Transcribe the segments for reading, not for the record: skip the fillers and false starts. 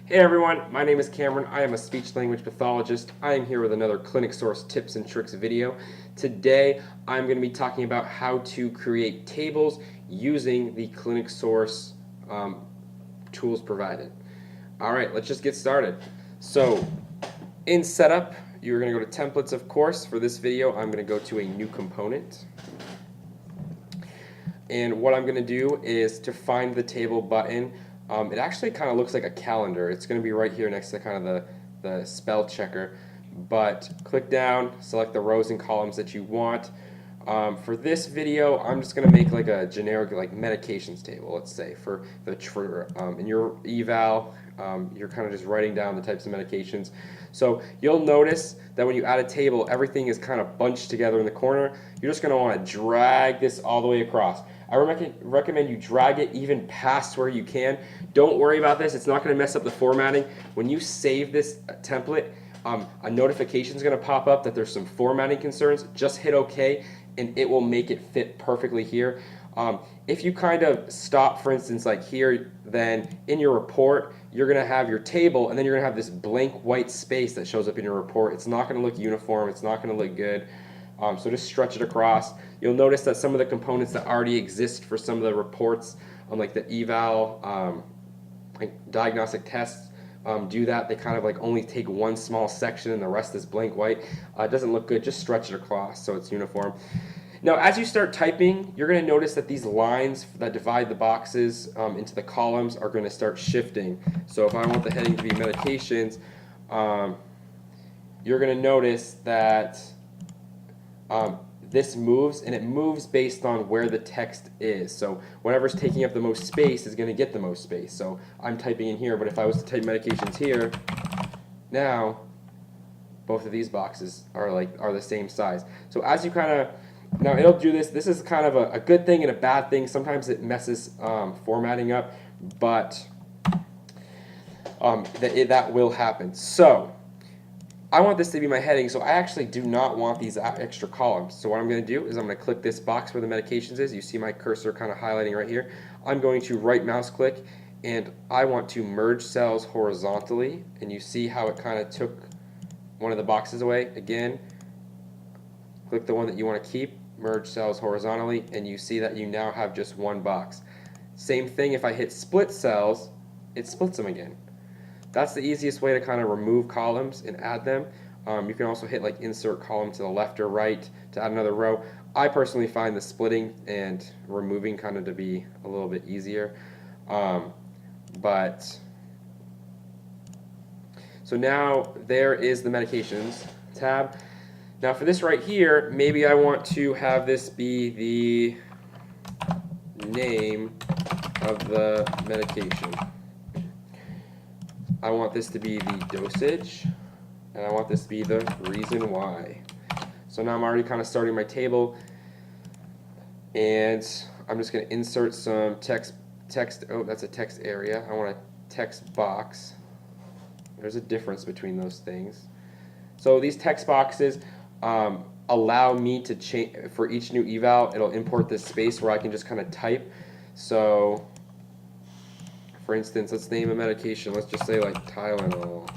Hey everyone, my name is Cameron. I am a speech-language pathologist. I am here with another ClinicSource tips and tricks video. Today, I'm going to be talking about how to create tables using the ClinicSource tools provided. All right, let's just get started. So, in setup, you're going to go to templates, of course. For this video, I'm going to go to a new component. And what I'm going to do is to find the table button. It actually kind of looks like a calendar. It's going to be right here next to kind of the spell checker. But click down, select the rows and columns that you want. For this video, I'm just going to make like a generic like medications table, let's say, for in your eval, you're kind of just writing down the types of medications. So you'll notice that when you add a table, everything is kind of bunched together in the corner. You're just going to want to drag this all the way across. I recommend you drag it even past where you can. Don't worry about this. It's not going to mess up the formatting. When you save this template, a notification is going to pop up that there's some formatting concerns. Just hit OK, and it will make it fit perfectly here. If you kind of stop, for instance, like here, then in your report, you're going to have your table, and then you're going to have this blank white space that shows up in your report. It's not going to look uniform. It's not going to look good. So just stretch it across. You'll notice that some of the components that already exist for some of the reports, like the eval, like diagnostic tests, do that. They kind of like only take one small section and the rest is blank white. It doesn't look good. Just stretch it across so it's uniform. Now, as you start typing, you're going to notice that these lines that divide the boxes into the columns are going to start shifting. So if I want the heading to be medications, you're going to notice that this moves, and it moves based on where the text is. So whatever's taking up the most space is going to get the most space. So I'm typing in here, but if I was to type medications here, now both of these boxes are the same size. So as you kind of, now it'll do this. This is kind of a good thing and a bad thing. Sometimes it messes formatting up, but that will happen. So I want this to be my heading, so I actually do not want these extra columns. So what I'm going to do is I'm going to click this box where the medications is. You see my cursor kind of highlighting right here. I'm going to right mouse click, and I want to merge cells horizontally. And you see how it kind of took one of the boxes away. Again, click the one that you want to keep, merge cells horizontally, and you see that you now have just one box. Same thing if I hit split cells, it splits them again. That's the easiest way to kind of remove columns and add them. You can also hit like insert column to the left or right to add another row. I personally find the splitting and removing kind of to be a little bit easier. So now there is the medications tab. Now for this right here, maybe I want to have this be the name of the medication. I want this to be the dosage, and I want this to be the reason why. So now I'm already kind of starting my table, and I'm just going to insert some text. Oh, that's a text area. I want a text box. There's a difference between those things. So these text boxes allow me to change, for each new eval, it'll import this space where I can just kind of type. So for instance, let's name a medication. Let's just say like Tylenol.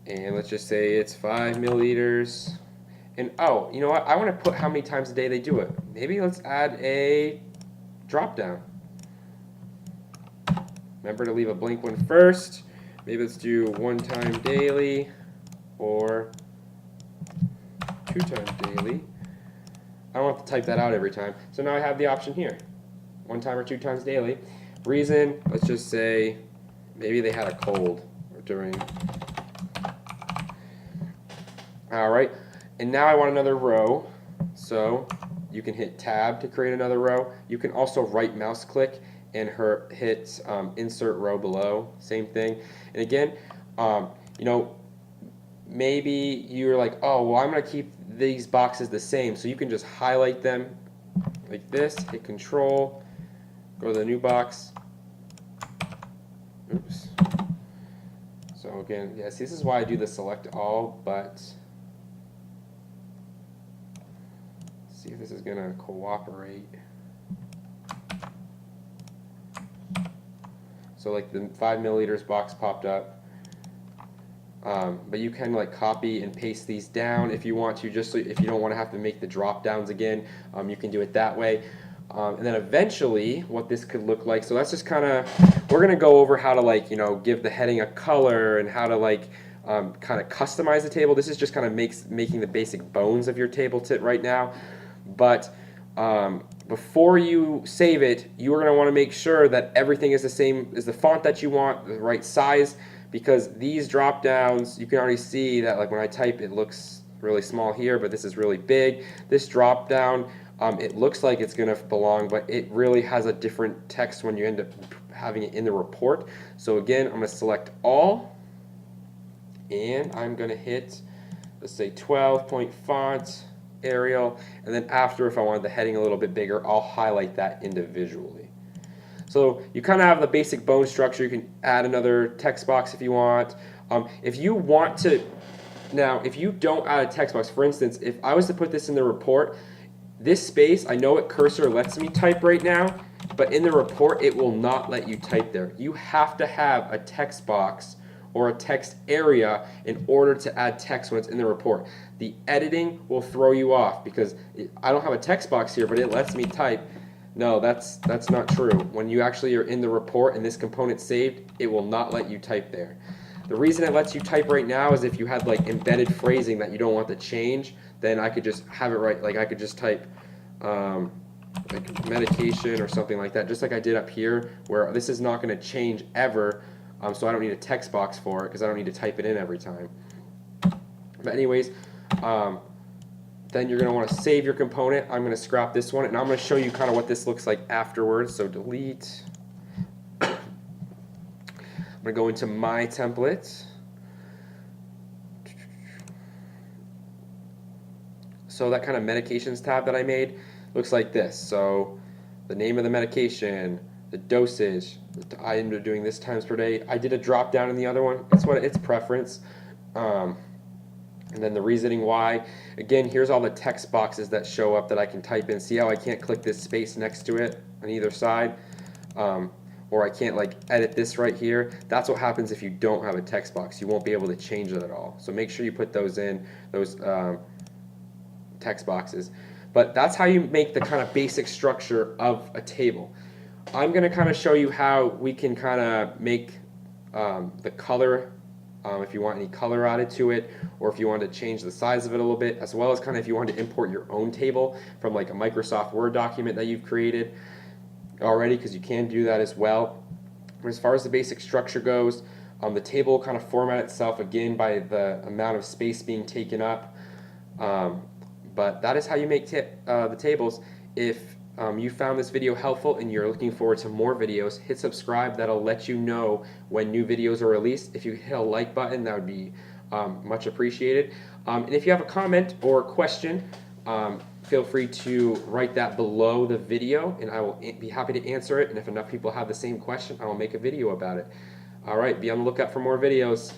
And let's just say it's 5 milliliters. And oh, you know what? I want to put how many times a day they do it. Maybe let's add a drop down. Remember to leave a blank one first. Maybe let's do 1 time daily or 2 times daily. I don't have to type that out every time. So now I have the option here. 1 time or 2 times daily. Reason, let's just say maybe they had a cold during. Alright, and now I want another row. So you can hit tab to create another row. You can also right mouse click and hit insert row below. Same thing. And again, you know, maybe you're like, oh, well, I'm going to keep these boxes the same. So you can just highlight them like this, hit control. Go to the new box. Oops. So again, yes, this is why I do the select all, but let's see if this is going to cooperate. So like the 5 milliliters box popped up. But you can like copy and paste these down if you want to, just so if you don't want to have to make the drop downs again, you can do it that way. And then eventually what this could look like, so that's just kind of, we're going to go over how to like, give the heading a color and how to like kind of customize the table. This is just kind of making the basic bones of your table right now. But before you save it, you are going to want to make sure that everything is the same, is the font that you want, the right size, because these drop downs, you can already see that like when I type it looks really small here, but this is really big. This drop down, it looks like it's going to belong, but it really has a different text when you end up having it in the report. So again, I'm going to select all, and I'm going to hit, let's say 12-point font, Arial, and then after, if I wanted the heading a little bit bigger, I'll highlight that individually. So you kind of have the basic bone structure. You can add another text box if you want. If you want to, now if you don't add a text box, for instance, if I was to put this in the report, this space, I know it cursor lets me type right now, but in the report it will not let you type there. You have to have a text box or a text area in order to add text when it's in the report. The editing will throw you off because I don't have a text box here, but it lets me type. No, that's not true. When you actually are in the report and this component's saved, it will not let you type there. The reason it lets you type right now is if you had like embedded phrasing that you don't want to change, then I could just have it right, like I could just type like medication or something like that, just like I did up here, where this is not going to change ever, so I don't need a text box for it because I don't need to type it in every time. But anyways, then you're going to want to save your component. I'm going to scrap this one, and I'm going to show you kind of what this looks like afterwards. So delete. I'm going to go into my template. So that kind of medications tab that I made looks like this. So the name of the medication, the dosage, I am doing this times per day. I did a drop down in the other one. It's what it's preference. And then the reasoning why. Again, here's all the text boxes that show up that I can type in. See how I can't click this space next to it on either side? Or I can't like edit this right here. That's what happens if you don't have a text box. You won't be able to change it at all. So make sure you put those in, those text boxes. But that's how you make the kind of basic structure of a table. I'm going to kind of show you how we can kind of make the color, if you want any color added to it, or if you want to change the size of it a little bit, as well as kind of if you want to import your own table from like a Microsoft Word document that you've created already, because you can do that as well. But as far as the basic structure goes, the table will kind of format itself again by the amount of space being taken up. But that is how you make the tables. If you found this video helpful and you're looking forward to more videos, hit subscribe. That'll let you know when new videos are released. If you hit a like button, that would be much appreciated. And if you have a comment or question, feel free to write that below the video, and I will be happy to answer it. And if enough people have the same question, I will make a video about it. All right, be on the lookout for more videos.